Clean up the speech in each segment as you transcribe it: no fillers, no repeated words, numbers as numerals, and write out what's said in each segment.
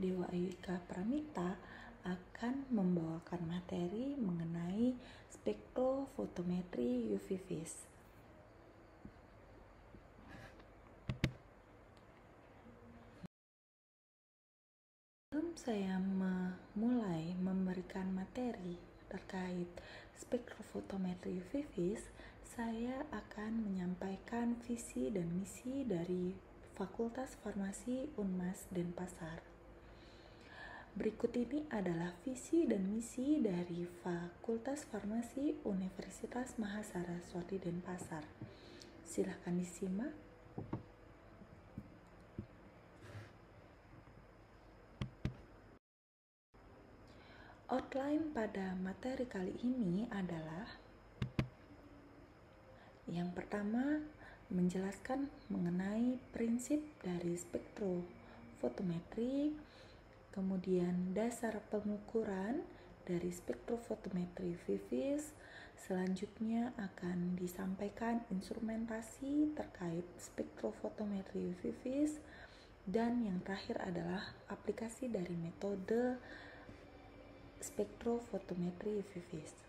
Dewa Ayuika Pramita akan membawakan materi mengenai spektrofotometri UV vis. Sebelum saya memulai memberikan materi terkait spektrofotometri UV vis, saya akan menyampaikan visi dan misi dari Fakultas Farmasi Unmas Denpasar. Berikut ini adalah visi dan misi dari Fakultas Farmasi Universitas Mahasaraswati Denpasar. Silakan disimak. Outline pada materi kali ini adalah yang pertama, menjelaskan mengenai prinsip dari spektrofotometri, kemudian dasar pengukuran dari spektrofotometri UV vis. Selanjutnya akan disampaikan instrumentasi terkait spektrofotometri UV vis, dan yang terakhir adalah aplikasi dari metode spektrofotometri UV vis.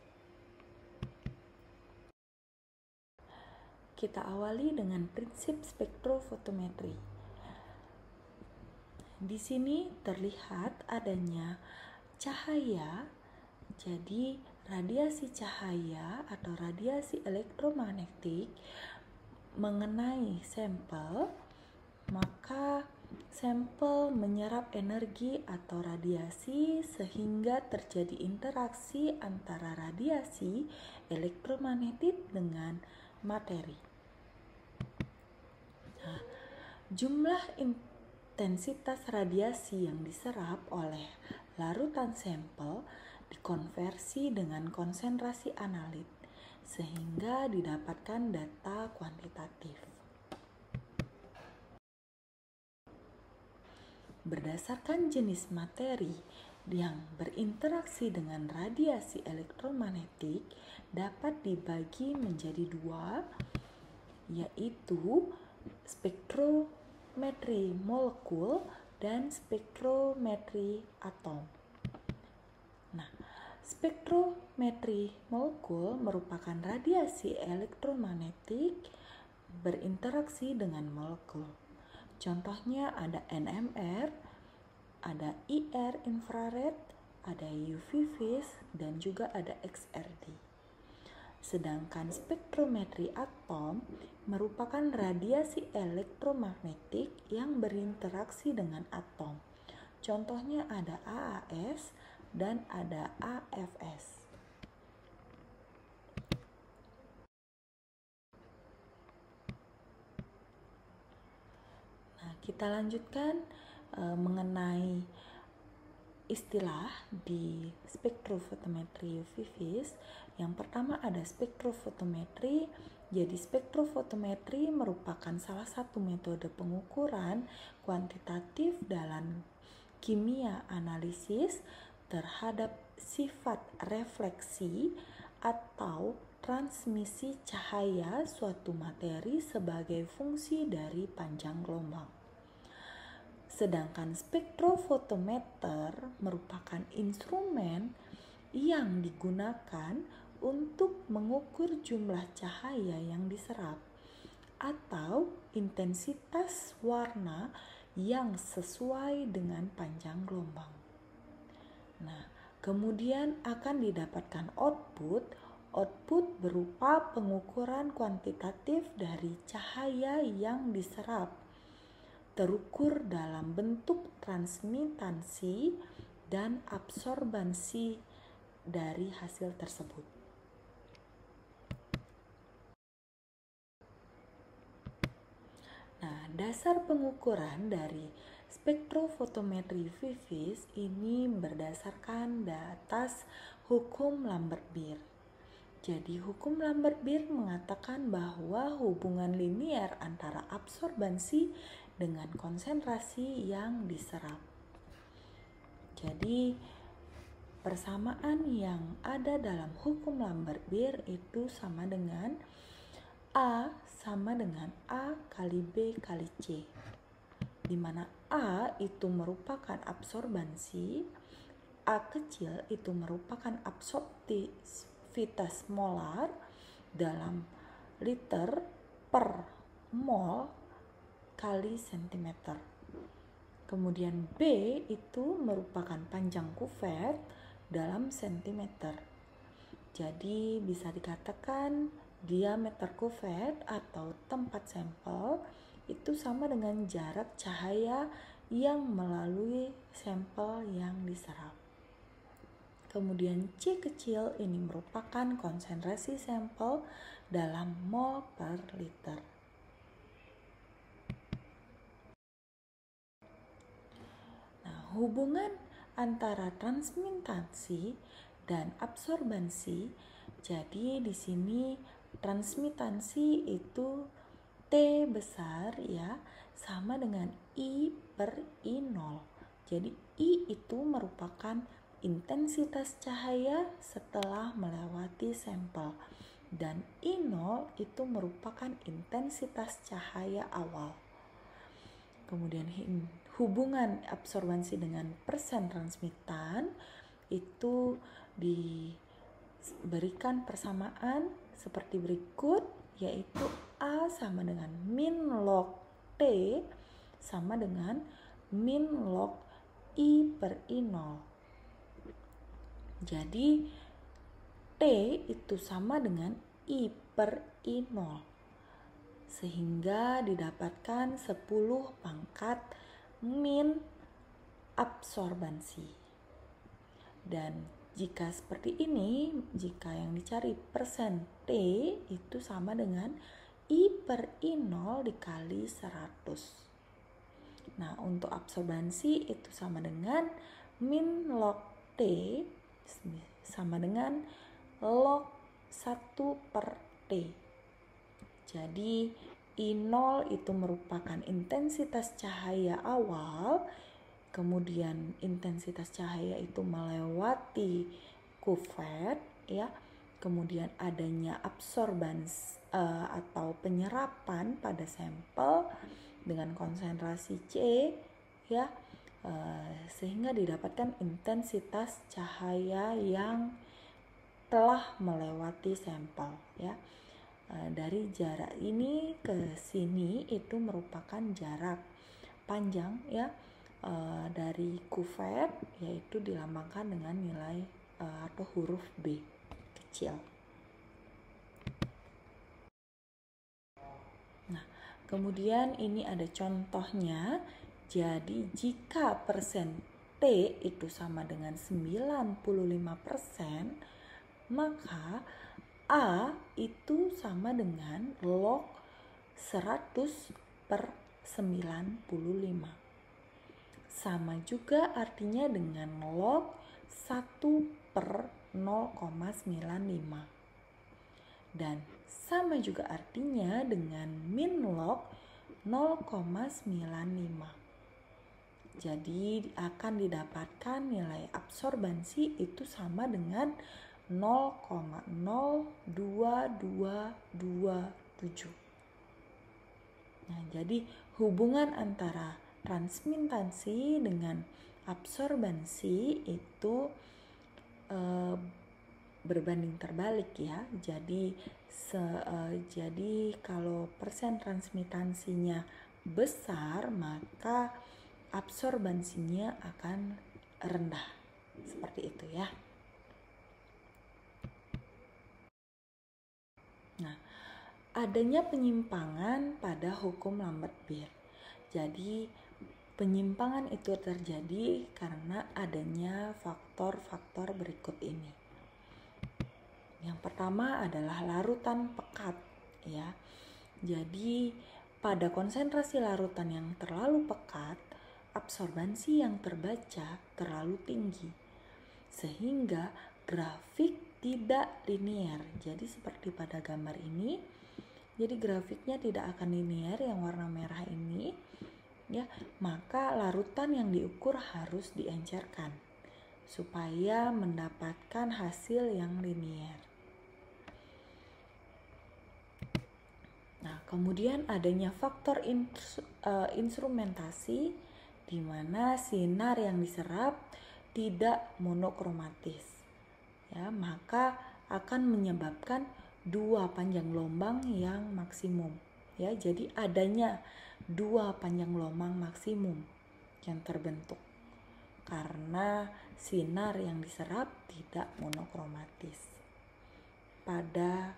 Kita awali dengan prinsip spektrofotometri. Di sini terlihat adanya cahaya, jadi radiasi cahaya atau radiasi elektromagnetik mengenai sampel, maka sampel menyerap energi atau radiasi sehingga terjadi interaksi antara radiasi elektromagnetik dengan materi. Nah, jumlah intensitas radiasi yang diserap oleh larutan sampel dikonversi dengan konsentrasi analit sehingga didapatkan data kuantitatif. Berdasarkan jenis materi yang berinteraksi dengan radiasi elektromagnetik dapat dibagi menjadi dua, yaitu spektrometri molekul dan spektrometri atom. Nah, spektrometri molekul merupakan radiasi elektromagnetik berinteraksi dengan molekul. Contohnya ada NMR, ada IR infrared, ada UV vis, dan juga ada XRD. Sedangkan spektrometri atom merupakan radiasi elektromagnetik yang berinteraksi dengan atom. Contohnya ada AAS dan ada AFS. Nah, kita lanjutkan mengenai istilah di spektrofotometri UV vis. Yang pertama ada spektrofotometri. Jadi spektrofotometri merupakan salah satu metode pengukuran kuantitatif dalam kimia analisis terhadap sifat refleksi atau transmisi cahaya suatu materi sebagai fungsi dari panjang gelombang. Sedangkan spektrofotometer merupakan instrumen yang digunakan untuk mengukur jumlah cahaya yang diserap atau intensitas warna yang sesuai dengan panjang gelombang. Nah, kemudian akan didapatkan output berupa pengukuran kuantitatif dari cahaya yang diserap, terukur dalam bentuk transmitansi dan absorbansi dari hasil tersebut. Nah, dasar pengukuran dari spektrofotometri UV vis ini berdasarkan atas hukum Lambert-Beer. Jadi hukum Lambert-Beer mengatakan bahwa hubungan linear antara absorbansi dengan konsentrasi yang diserap. Jadi persamaan yang ada dalam hukum Lambert-Beer itu sama dengan A sama dengan A kali B kali C. di mana A itu merupakan absorbansi, A kecil itu merupakan absorptivitas molar dalam liter per mol kali sentimeter. Kemudian B itu merupakan panjang kuvet dalam sentimeter. Jadi bisa dikatakan diameter kuvet atau tempat sampel itu sama dengan jarak cahaya yang melalui sampel yang diserap. Kemudian C kecil ini merupakan konsentrasi sampel dalam mol per liter. Hubungan antara transmitasi dan absorbansi. Jadi di sini transmitasi itu T besar ya sama dengan I per I0. Jadi I itu merupakan intensitas cahaya setelah melewati sampel dan I0 itu merupakan intensitas cahaya awal. Kemudian hubungan absorbansi dengan persen transmitan itu diberikan persamaan seperti berikut, yaitu A sama dengan min log T sama dengan min log I per I0. Jadi T itu sama dengan I per I0. Sehingga didapatkan 10 pangkat min absorbansi. Dan jika seperti ini, jika yang dicari persen T itu sama dengan I per I0 dikali 100. Nah, untuk absorbansi itu sama dengan min log T sama dengan log 1 per T. Jadi I0 itu merupakan intensitas cahaya awal, kemudian intensitas cahaya itu melewati kuvet ya, kemudian adanya absorbans atau penyerapan pada sampel dengan konsentrasi C ya, sehingga didapatkan intensitas cahaya yang telah melewati sampel ya. Dari jarak ini ke sini itu merupakan jarak panjang ya, dari kuvet, yaitu dilambangkan dengan nilai atau huruf B kecil. Nah, kemudian ini ada contohnya. Jadi jika persen T itu sama dengan 95%, maka A itu sama dengan log 100 per 95. Sama juga artinya dengan log 1 per 0,95. Dan sama juga artinya dengan min log 0,95. Jadi akan didapatkan nilai absorbansi itu sama dengan 0,02227. Nah, jadi hubungan antara transmitasi dengan absorbansi itu berbanding terbalik ya. Jadi kalau persen transmitasinya besar, maka absorbansinya akan rendah. Seperti itu ya. Nah, adanya penyimpangan pada hukum Lambert-Beer. Jadi, penyimpangan itu terjadi karena adanya faktor-faktor berikut ini. Yang pertama adalah larutan pekat, ya. Jadi, pada konsentrasi larutan yang terlalu pekat, absorbansi yang terbaca terlalu tinggi, sehingga grafik tidak linear. Jadi seperti pada gambar ini, jadi grafiknya tidak akan linear yang warna merah ini ya, maka larutan yang diukur harus diencerkan supaya mendapatkan hasil yang linear. Nah, Kemudian adanya faktor instrumentasi di mana sinar yang diserap tidak monokromatis. Ya, maka akan menyebabkan dua panjang gelombang yang maksimum. Ya, jadi adanya dua panjang gelombang maksimum yang terbentuk karena sinar yang diserap tidak monokromatis pada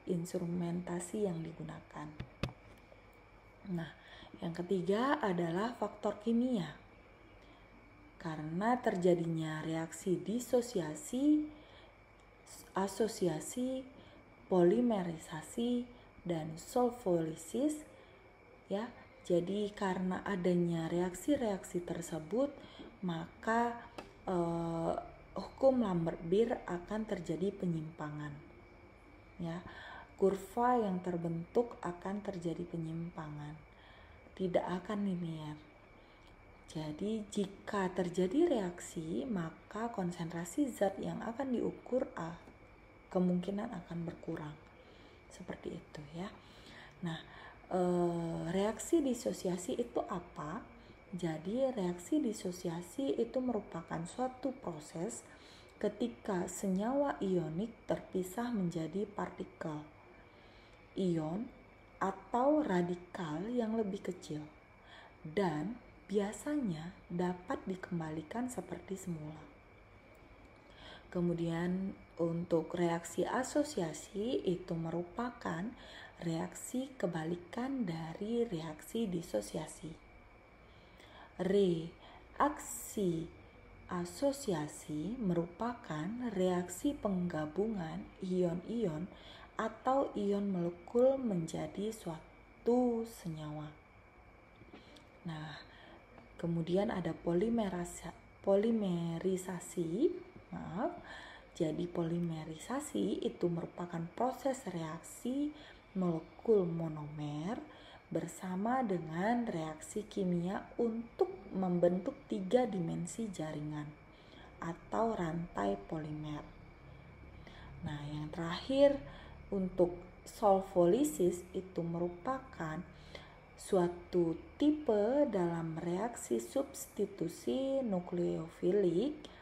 instrumentasi yang digunakan. Nah, yang ketiga adalah faktor kimia. Karena terjadinya reaksi disosiasi, asosiasi, polimerisasi, dan solfolisis, ya. Jadi karena adanya reaksi-reaksi tersebut, maka hukum Lambert-Beer akan terjadi penyimpangan. Ya, kurva yang terbentuk akan terjadi penyimpangan, tidak akan linear. Jadi jika terjadi reaksi, maka konsentrasi zat yang akan diukur kemungkinan akan berkurang. Seperti itu ya. Nah, reaksi disosiasi itu apa? Jadi reaksi disosiasi itu merupakan suatu proses ketika senyawa ionik terpisah menjadi partikel ion atau radikal yang lebih kecil dan biasanya dapat dikembalikan seperti semula. Kemudian untuk reaksi asosiasi itu merupakan reaksi kebalikan dari reaksi disosiasi. Reaksi asosiasi merupakan reaksi penggabungan ion-ion atau ion molekul menjadi suatu senyawa. Nah, kemudian ada polimerisasi. Jadi polimerisasi itu merupakan proses reaksi molekul monomer bersama dengan reaksi kimia untuk membentuk 3 dimensi jaringan atau rantai polimer. Nah, yang terakhir untuk solfolisis itu merupakan suatu tipe dalam reaksi substitusi nukleofilik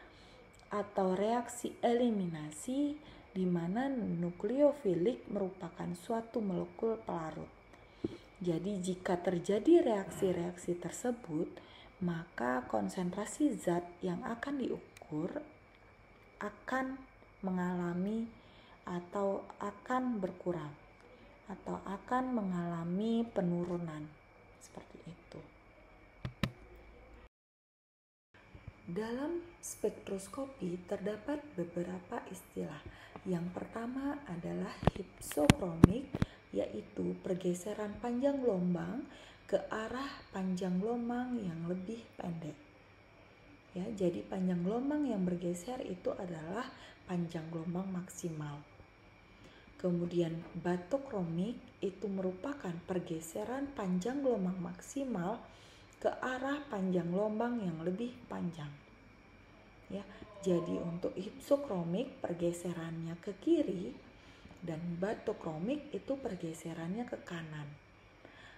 atau reaksi eliminasi di mana nukleofilik merupakan suatu molekul pelarut. Jadi jika terjadi reaksi-reaksi tersebut, maka konsentrasi zat yang akan diukur akan mengalami atau akan berkurang atau akan mengalami penurunan. Seperti itu. Dalam spektroskopi terdapat beberapa istilah. Yang pertama adalah hypsokromik, yaitu pergeseran panjang gelombang ke arah panjang gelombang yang lebih pendek. Ya, jadi panjang gelombang yang bergeser itu adalah panjang gelombang maksimal. Kemudian batokromik itu merupakan pergeseran panjang gelombang maksimal ke arah panjang gelombang yang lebih panjang. Ya, jadi untuk hypsokromik pergeserannya ke kiri dan batokromik itu pergeserannya ke kanan.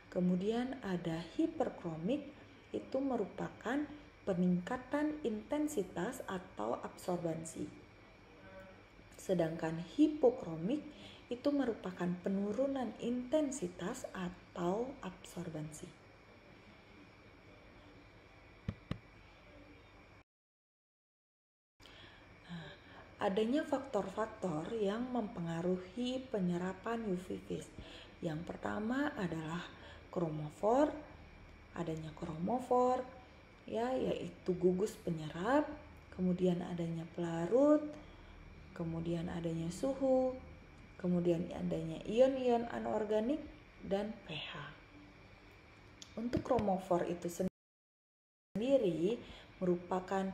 Kemudian ada hiperkromik, itu merupakan peningkatan intensitas atau absorbansi. Sedangkan hipokromik itu merupakan penurunan intensitas atau absorbansi. Adanya faktor-faktor yang mempengaruhi penyerapan UV vis. Yang pertama adalah kromofor, adanya kromofor, ya, yaitu gugus penyerap, kemudian adanya pelarut, kemudian adanya suhu, kemudian adanya ion-ion anorganik, dan pH. Untuk kromofor itu sendiri merupakan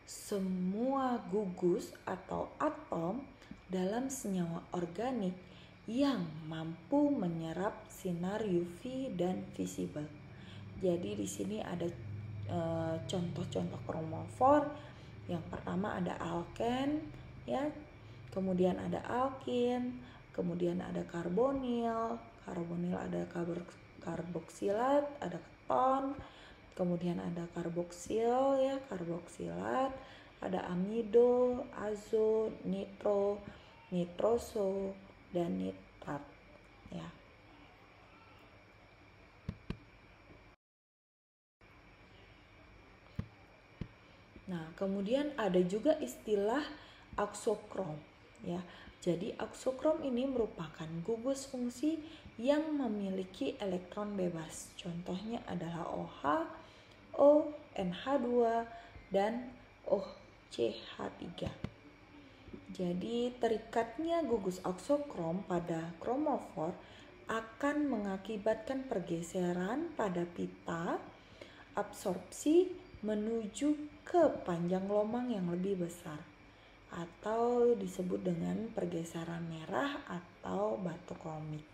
semua gugus atau atom dalam senyawa organik yang mampu menyerap sinar UV dan visible. Jadi di sini ada contoh-contoh kromofor. Yang pertama ada alken, ya. Kemudian ada alkin, kemudian ada karbonil, Karbonil ada karboksilat, ada keton, kemudian ada karboksil ya, karboksilat, ada amido, azo, nitro, nitroso, dan nitrat ya. Nah, kemudian ada juga istilah aksokrom ya. Jadi aksokrom ini merupakan gugus fungsi yang memiliki elektron bebas. Contohnya adalah OH, O, NH2, dan OCH3. Jadi terikatnya gugus aksokrom pada kromofor akan mengakibatkan pergeseran pada pita absorpsi menuju ke panjang gelombang yang lebih besar, atau disebut dengan pergeseran merah atau batu kromik.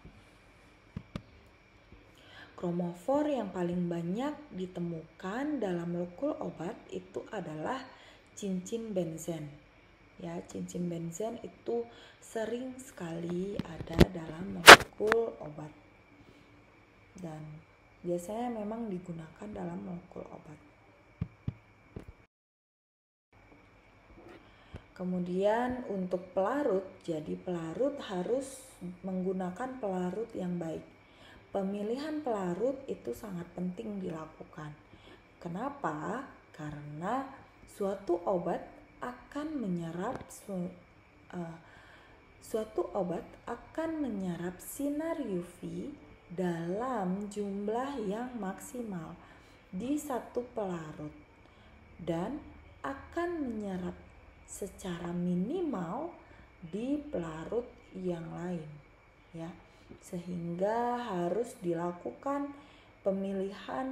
Kromofor yang paling banyak ditemukan dalam molekul obat itu adalah cincin benzen. Ya, cincin benzen itu sering sekali ada dalam molekul obat. Dan biasanya memang digunakan dalam molekul obat. Kemudian untuk pelarut, jadi pelarut harus menggunakan pelarut yang baik. Pemilihan pelarut itu sangat penting dilakukan. Kenapa? Karena suatu obat akan menyerap sinar UV dalam jumlah yang maksimal di satu pelarut dan akan menyerap secara minimal di pelarut yang lain ya, sehingga harus dilakukan pemilihan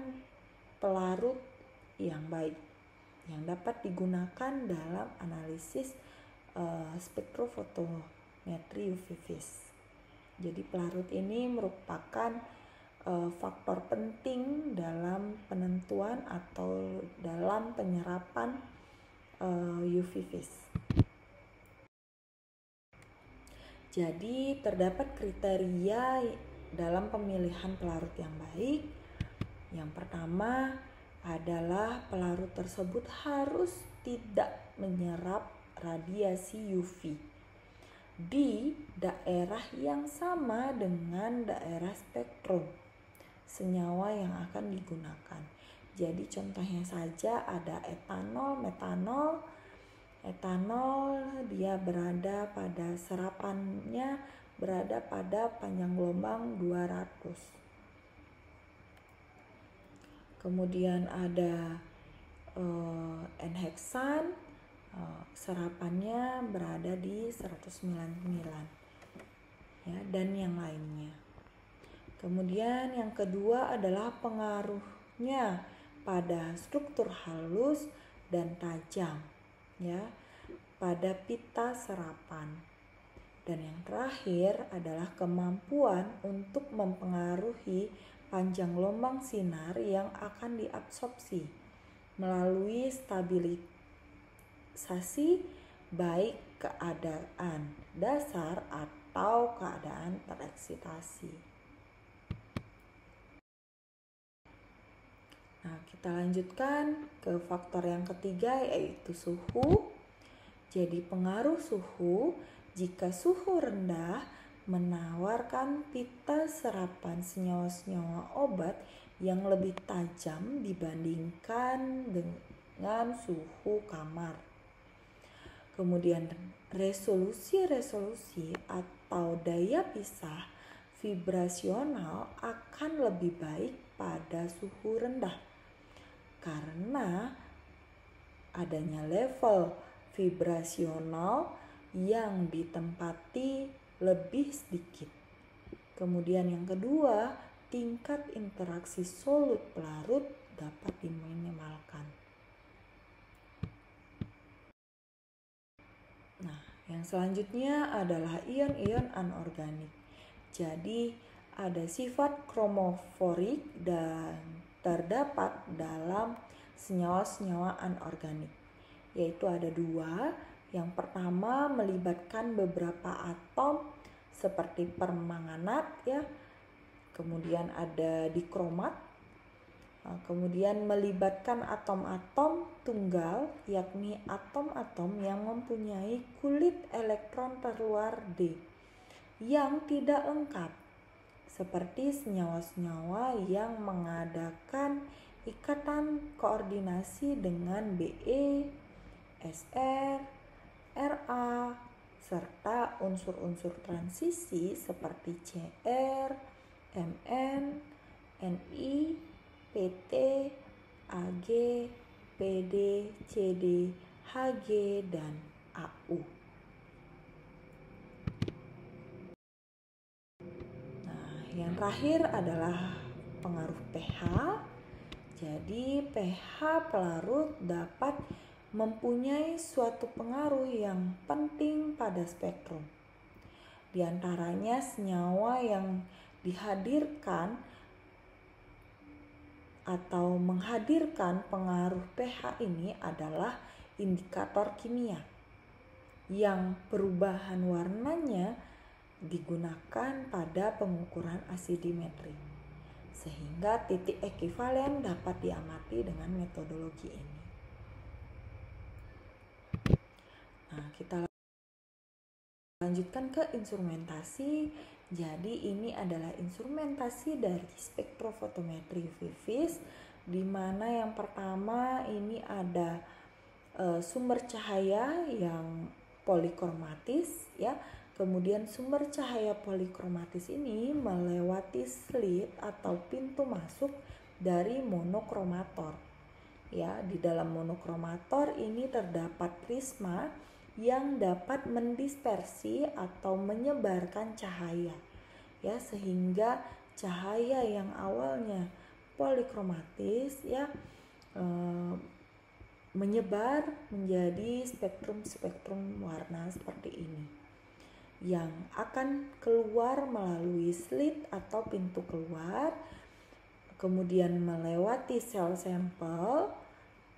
pelarut yang baik yang dapat digunakan dalam analisis spektrofotometri UV vis. Jadi pelarut ini merupakan faktor penting dalam penentuan atau dalam penyerapan UV vis. Jadi terdapat kriteria dalam pemilihan pelarut yang baik. Yang pertama adalah pelarut tersebut harus tidak menyerap radiasi UV di daerah yang sama dengan daerah spektrum senyawa yang akan digunakan. Jadi contohnya saja ada etanol, metanol. Etanol dia berada pada serapannya berada pada panjang gelombang 200. Kemudian ada N-heksan, serapannya berada di 199 ya, dan yang lainnya. Kemudian yang kedua adalah pengaruhnya pada struktur halus dan tajam ya pada pita serapan. Dan yang terakhir adalah kemampuan untuk mempengaruhi panjang gelombang sinar yang akan diabsorpsi melalui stabilisasi baik keadaan dasar atau keadaan tereksitasi. Nah, kita lanjutkan ke faktor yang ketiga yaitu suhu. Jadi pengaruh suhu, jika suhu rendah menawarkan pita serapan senyawa-senyawa obat yang lebih tajam dibandingkan dengan suhu kamar. Kemudian resolusi atau daya pisah vibrasional akan lebih baik pada suhu rendah karena adanya level vibrasional yang ditempati lebih sedikit. Kemudian yang kedua, tingkat interaksi solut pelarut dapat diminimalkan. Nah, yang selanjutnya adalah ion-ion anorganik. Jadi ada sifat kromoforik dan terdapat dalam senyawa-senyawa anorganik, yaitu ada dua. Yang pertama melibatkan beberapa atom seperti permanganat ya, kemudian ada dikromat, kemudian melibatkan atom-atom tunggal, yakni atom-atom yang mempunyai kulit elektron terluar D yang tidak lengkap, seperti senyawa-senyawa yang mengadakan ikatan koordinasi dengan Be, Sr, Ra, serta unsur-unsur transisi seperti Cr, Mn, Ni, Pt, Ag, Pd, Cd, Hg, dan Au. Nah, yang terakhir adalah pengaruh pH. Jadi pH pelarut dapat mempunyai suatu pengaruh yang penting pada spektrum. Di antaranya senyawa yang dihadirkan atau menghadirkan pengaruh pH ini adalah indikator kimia yang perubahan warnanya digunakan pada pengukuran asidimetri, sehingga titik ekivalen dapat diamati dengan metodologi ini. Nah, kita lanjutkan ke instrumentasi. Jadi ini adalah instrumentasi dari spektrofotometri UV vis, di mana yang pertama ini ada sumber cahaya yang polikromatis ya. Kemudian sumber cahaya polikromatis ini melewati slit atau pintu masuk dari monokromator. Ya, di dalam monokromator ini terdapat prisma yang dapat mendispersi atau menyebarkan cahaya, ya, sehingga cahaya yang awalnya polikromatis ya menyebar menjadi spektrum-spektrum warna seperti ini, yang akan keluar melalui slit atau pintu keluar, kemudian melewati sel sampel,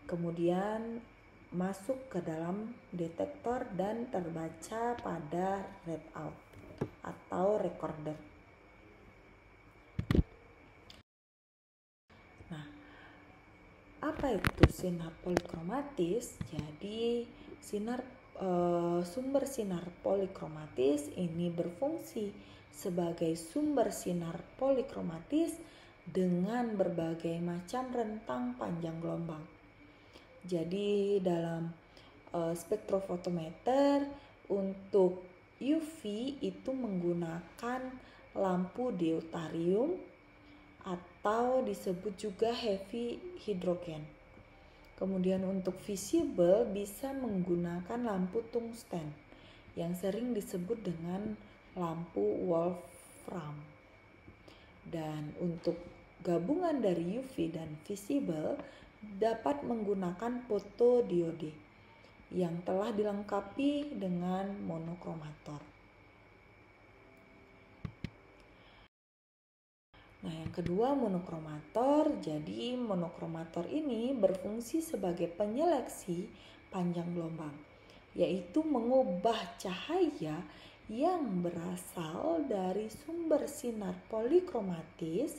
kemudian masuk ke dalam detektor dan terbaca pada readout atau recorder. Nah, apa itu sinar polikromatis? Jadi sumber sinar polikromatis ini berfungsi sebagai sumber sinar polikromatis dengan berbagai macam rentang panjang gelombang. Jadi dalam spektrofotometer untuk UV itu menggunakan lampu deuterium atau disebut juga heavy hidrogen. Kemudian untuk visible bisa menggunakan lampu tungsten yang sering disebut dengan lampu wolfram. Dan untuk gabungan dari UV dan visible dapat menggunakan fotodiode yang telah dilengkapi dengan monokromator. Nah, yang kedua monokromator. Jadi monokromator ini berfungsi sebagai penyeleksi panjang gelombang, yaitu mengubah cahaya yang berasal dari sumber sinar polikromatis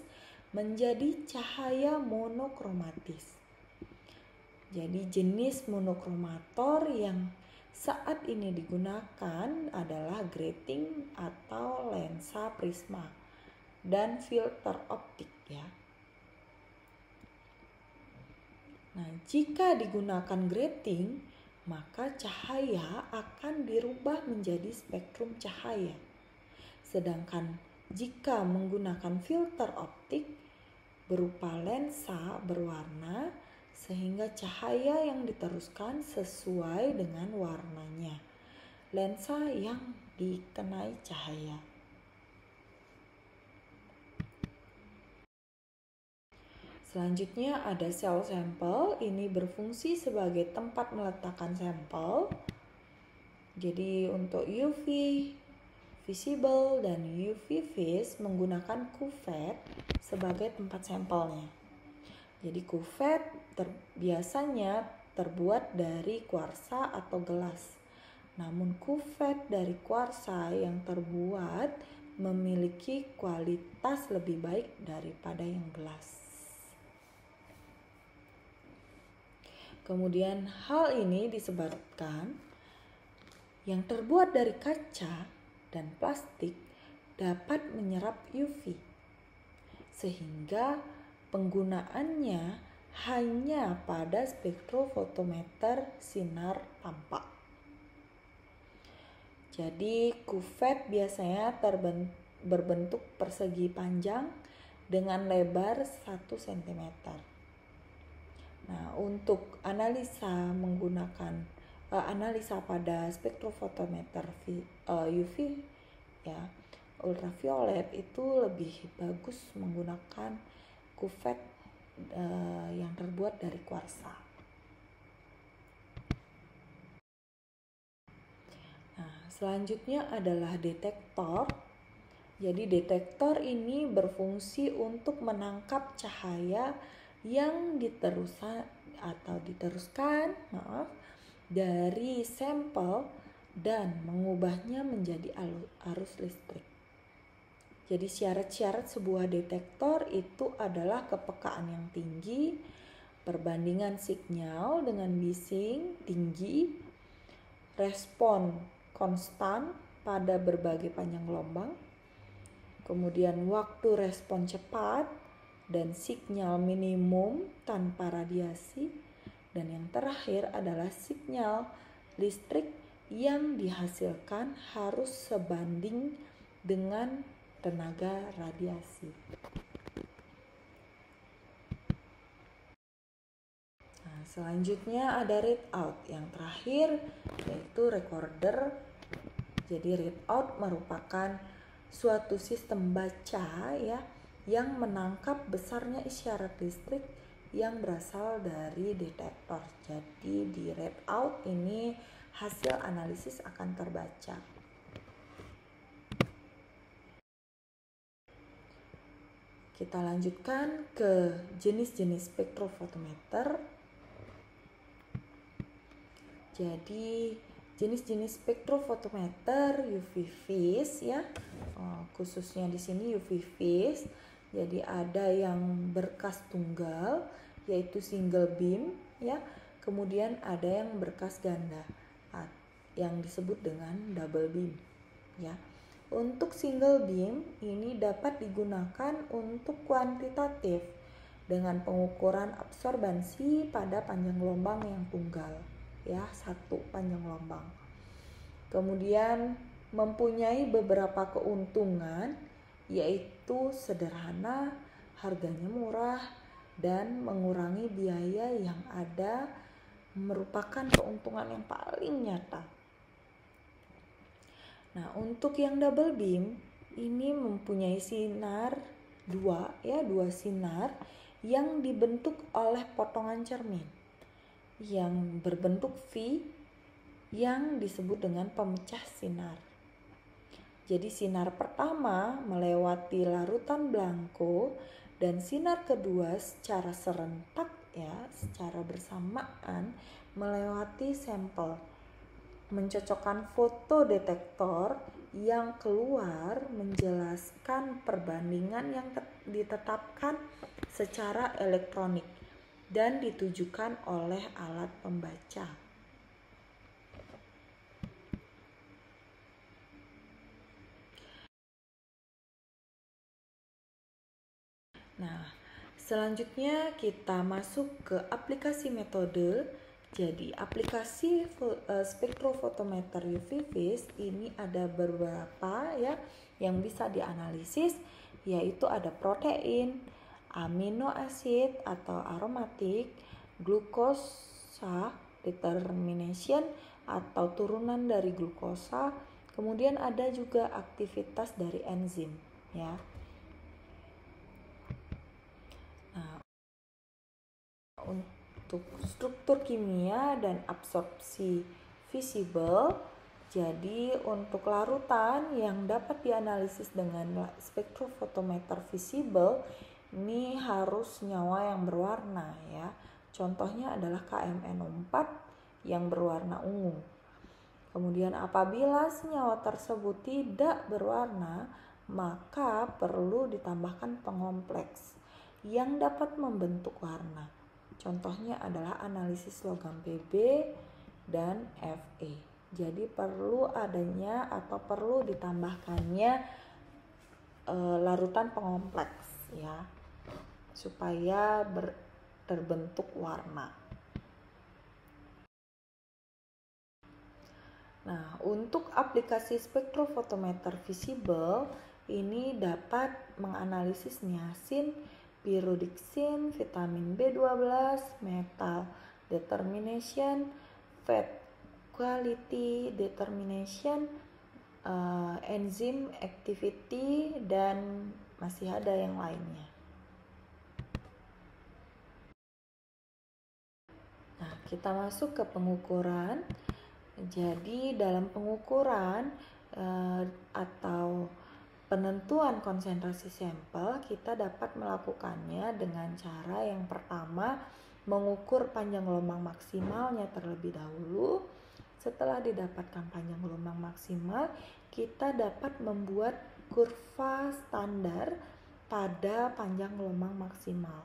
menjadi cahaya monokromatis. Jadi jenis monokromator yang saat ini digunakan adalah grating atau lensa prisma dan filter optik ya. Nah, jika digunakan grating, maka cahaya akan dirubah menjadi spektrum cahaya. Sedangkan jika menggunakan filter optik berupa lensa berwarna, sehingga cahaya yang diteruskan sesuai dengan warnanya lensa yang dikenai cahaya. Selanjutnya ada sel sampel. Ini berfungsi sebagai tempat meletakkan sampel. Jadi untuk UV visible dan UV vis menggunakan cuvette sebagai tempat sampelnya. Jadi cuvette biasanya terbuat dari kuarsa atau gelas. Namun cuvette dari kuarsa yang terbuat memiliki kualitas lebih baik daripada yang gelas. Kemudian hal ini disebabkan yang terbuat dari kaca dan plastik dapat menyerap UV, sehingga penggunaannya hanya pada spektrofotometer sinar tampak. Jadi kuvet biasanya berbentuk persegi panjang dengan lebar 1 cm. Nah, untuk analisa menggunakan analisa pada spektrofotometer UV ya, ultraviolet itu lebih bagus menggunakan kuvet yang terbuat dari kuarsa. Nah, selanjutnya adalah detektor. Jadi detektor ini berfungsi untuk menangkap cahaya yang diteruskan dari sampel dan mengubahnya menjadi arus listrik. Jadi syarat-syarat sebuah detektor itu adalah kepekaan yang tinggi, perbandingan sinyal dengan bising tinggi, respon konstan pada berbagai panjang gelombang, kemudian waktu respon cepat, dan sinyal minimum tanpa radiasi, dan yang terakhir adalah sinyal listrik yang dihasilkan harus sebanding dengan tenaga radiasi. Nah, selanjutnya ada readout yang terakhir, yaitu recorder. Jadi readout merupakan suatu sistem baca ya yang menangkap besarnya isyarat listrik yang berasal dari detektor. Jadi di readout ini hasil analisis akan terbaca. Kita lanjutkan ke jenis-jenis spektrofotometer. Jadi jenis-jenis spektrofotometer UV vis ya, khususnya di sini UV vis. Jadi ada yang berkas tunggal yaitu single beam ya, kemudian ada yang berkas ganda yang disebut dengan double beam ya. Untuk single beam ini dapat digunakan untuk kuantitatif dengan pengukuran absorbansi pada panjang gelombang yang tunggal ya, 1 panjang gelombang. Kemudian mempunyai beberapa keuntungan, yaitu sederhana, harganya murah, dan mengurangi biaya yang ada, merupakan keuntungan yang paling nyata. Nah, untuk yang double beam ini mempunyai sinar dua sinar yang dibentuk oleh potongan cermin yang berbentuk V yang disebut dengan pemecah sinar. Jadi sinar pertama melewati larutan blanko dan sinar kedua secara serentak ya, secara bersamaan melewati sampel. Mencocokkan foto detektor yang keluar menjelaskan perbandingan yang ditetapkan secara elektronik dan ditujukan oleh alat pembaca. Nah, selanjutnya kita masuk ke aplikasi metode. Jadi aplikasi spektrofotometer UV vis ini ada beberapa ya yang bisa dianalisis, yaitu ada protein, amino acid atau aromatik, glukosa determination atau turunan dari glukosa, kemudian ada juga aktivitas dari enzim ya. Nah, untuk struktur kimia dan absorpsi visible, jadi untuk larutan yang dapat dianalisis dengan spektrofotometer visible ini harus senyawa yang berwarna ya. Contohnya adalah KMNO4 yang berwarna ungu. Kemudian apabila senyawa tersebut tidak berwarna, maka perlu ditambahkan pengompleks yang dapat membentuk warna. Contohnya adalah analisis logam Pb dan Fe. Jadi perlu adanya atau perlu ditambahkannya larutan pengompleks ya, supaya terbentuk warna. Nah, untuk aplikasi spektrofotometer visible ini dapat menganalisis niacin, pyridixin, vitamin B12, metal determination, fat quality determination, enzyme activity, dan masih ada yang lainnya. Nah, kita masuk ke pengukuran. Jadi dalam pengukuran atau penentuan konsentrasi sampel, kita dapat melakukannya dengan cara yang pertama, mengukur panjang gelombang maksimalnya terlebih dahulu. Setelah didapatkan panjang gelombang maksimal, kita dapat membuat kurva standar pada panjang gelombang maksimal.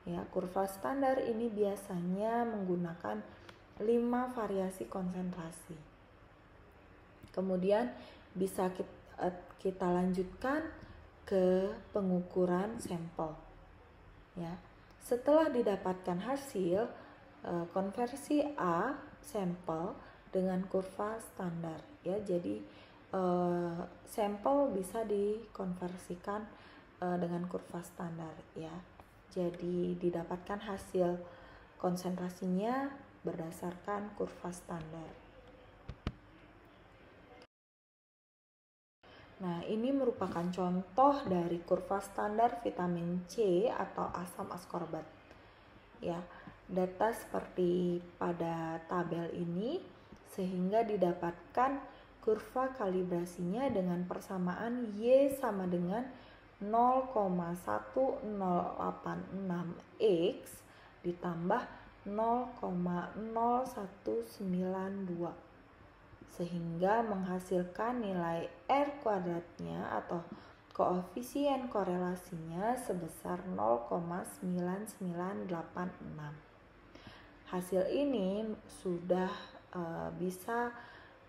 Ya, kurva standar ini biasanya menggunakan 5 variasi konsentrasi. Kemudian bisa kita lanjutkan ke pengukuran sampel. Ya, setelah didapatkan hasil, konversi A sampel dengan kurva standar. Ya, jadi sampel bisa dikonversikan dengan kurva standar. Ya, jadi didapatkan hasil konsentrasinya berdasarkan kurva standar. Nah, ini merupakan contoh dari kurva standar vitamin C atau asam askorbat. Ya, data seperti pada tabel ini sehingga didapatkan kurva kalibrasinya dengan persamaan Y sama dengan 0,1086 ditambah 0,0192 sehingga menghasilkan nilai R kuadratnya atau koefisien korelasinya sebesar 0,9986. Hasil ini sudah bisa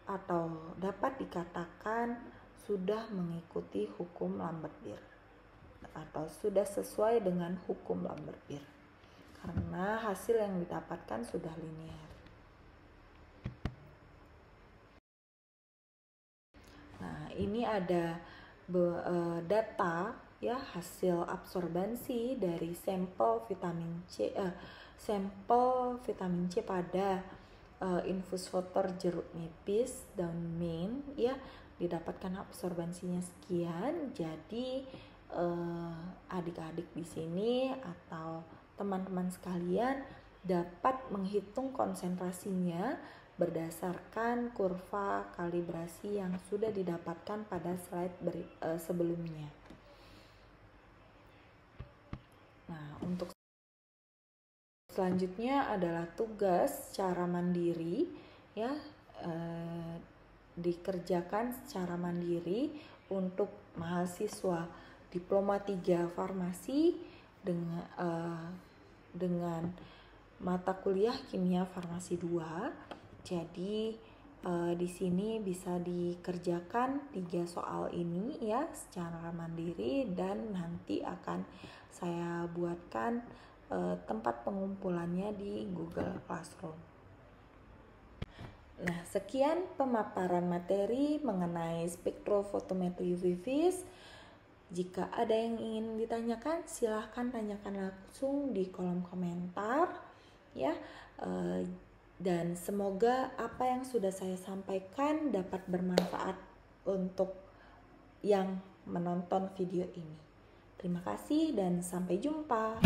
atau dapat dikatakan sudah mengikuti hukum Lambert-Beer atau sudah sesuai dengan hukum Lambert-Beer, karena hasil yang didapatkan sudah linear. Nah, ini ada data ya, hasil absorbansi dari sampel vitamin C pada infus fotor jeruk nipis daun mint ya, didapatkan absorbansinya sekian. Jadi adik-adik di sini atau teman-teman sekalian dapat menghitung konsentrasinya berdasarkan kurva kalibrasi yang sudah didapatkan pada slide sebelumnya. Nah, untuk selanjutnya adalah tugas secara mandiri ya, dikerjakan secara mandiri untuk mahasiswa Diploma 3 Farmasi dengan mata kuliah Kimia Farmasi 2. Jadi di sini bisa dikerjakan 3 soal ini ya secara mandiri, dan nanti akan saya buatkan tempat pengumpulannya di Google Classroom. Nah, sekian pemaparan materi mengenai spektrofotometri UV-Vis. Jika ada yang ingin ditanyakan, silahkan tanyakan langsung di kolom komentar ya. Dan semoga apa yang sudah saya sampaikan dapat bermanfaat untuk yang menonton video ini. Terima kasih dan sampai jumpa.